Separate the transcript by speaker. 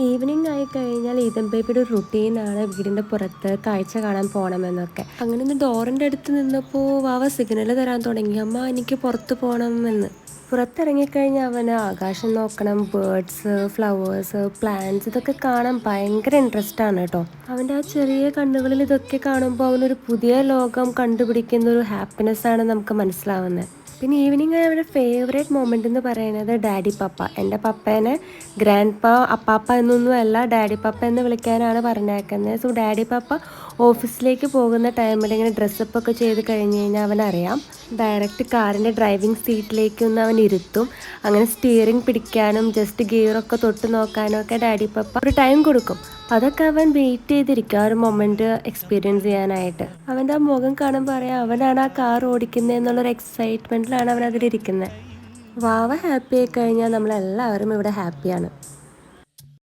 Speaker 1: Evening ആയി കഴിഞ്ഞാൽ Eden ബേബിയുടെ ഒരു റുട്ടീനാണ് വീടിൻ്റെ പുറത്ത് കാഴ്ച കാണാൻ പോകണമെന്നൊക്കെ. അങ്ങനെ ഒന്ന് ഡോറിൻ്റെ അടുത്ത് നിന്നപ്പോൾ വാവ സിഗ്നൽ തരാൻ തുടങ്ങി, അമ്മ എനിക്ക് പുറത്ത് പോകണമെന്ന്. പുറത്തിറങ്ങിക്കഴിഞ്ഞാൽ അവന് ആകാശം നോക്കണം, ബേർഡ്സ്, ഫ്ലവേഴ്സ്, പ്ലാന്റ്സ് ഇതൊക്കെ കാണാൻ ഭയങ്കര ഇൻട്രസ്റ്റ് ആണ് കേട്ടോ. അവൻ്റെ ആ ചെറിയ കണ്ണുകളിൽ ഇതൊക്കെ കാണുമ്പോൾ അവനൊരു പുതിയ ലോകം കണ്ടുപിടിക്കുന്ന ഒരു ഹാപ്പിനെസ് ആണ് നമുക്ക് മനസ്സിലാവുന്നത്. പിന്നെ ഈവനിങ് അവരുടെ ഫേവറേറ്റ് മൊമെൻ്റ് എന്ന് പറയുന്നത് ഡാഡി പപ്പ. എൻ്റെ പപ്പേനെ ഗ്രാൻഡ് പാ അപ്പാപ്പ എന്നൊന്നും അല്ല, ഡാഡി പപ്പ എന്ന് വിളിക്കാനാണ് പറഞ്ഞേക്കുന്നത്. സോ ഡാഡി പപ്പ ഓഫീസിലേക്ക് പോകുന്ന ടൈമിൽ ഇങ്ങനെ ഡ്രസ്സപ്പ് ഒക്കെ ചെയ്ത് കഴിഞ്ഞ് കഴിഞ്ഞാൽ അവനറിയാം ഡയറക്റ്റ് കാറിൻ്റെ ഡ്രൈവിംഗ് സീറ്റിലേക്കൊന്ന് അവൻ ഇരുത്തും. അങ്ങനെ സ്റ്റിയറിംഗ് പിടിക്കാനും ജസ്റ്റ് ഗിയറൊക്കെ തൊട്ട് നോക്കാനും ഒക്കെ ഡാഡി പപ്പ ഒരു ടൈം കൊടുക്കും. അതൊക്കെ അവൻ വെയിറ്റ് ചെയ്തിരിക്കുക ആ ഒരു മൊമെൻറ്റ് എക്സ്പീരിയൻസ് ചെയ്യാനായിട്ട്. അവൻ്റെ ആ മുഖം കാണുമ്പോൾ അറിയാം അവനാണ് ആ കാർ ഓടിക്കുന്നത് എന്നുള്ളൊരു എക്സൈറ്റ്മെൻറ്റിലാണ് അവൻ അതിലിരിക്കുന്നത്. വാവ ഹാപ്പി ആയി കഴിഞ്ഞാൽ നമ്മളെല്ലാവരും ഇവിടെ ഹാപ്പിയാണ്.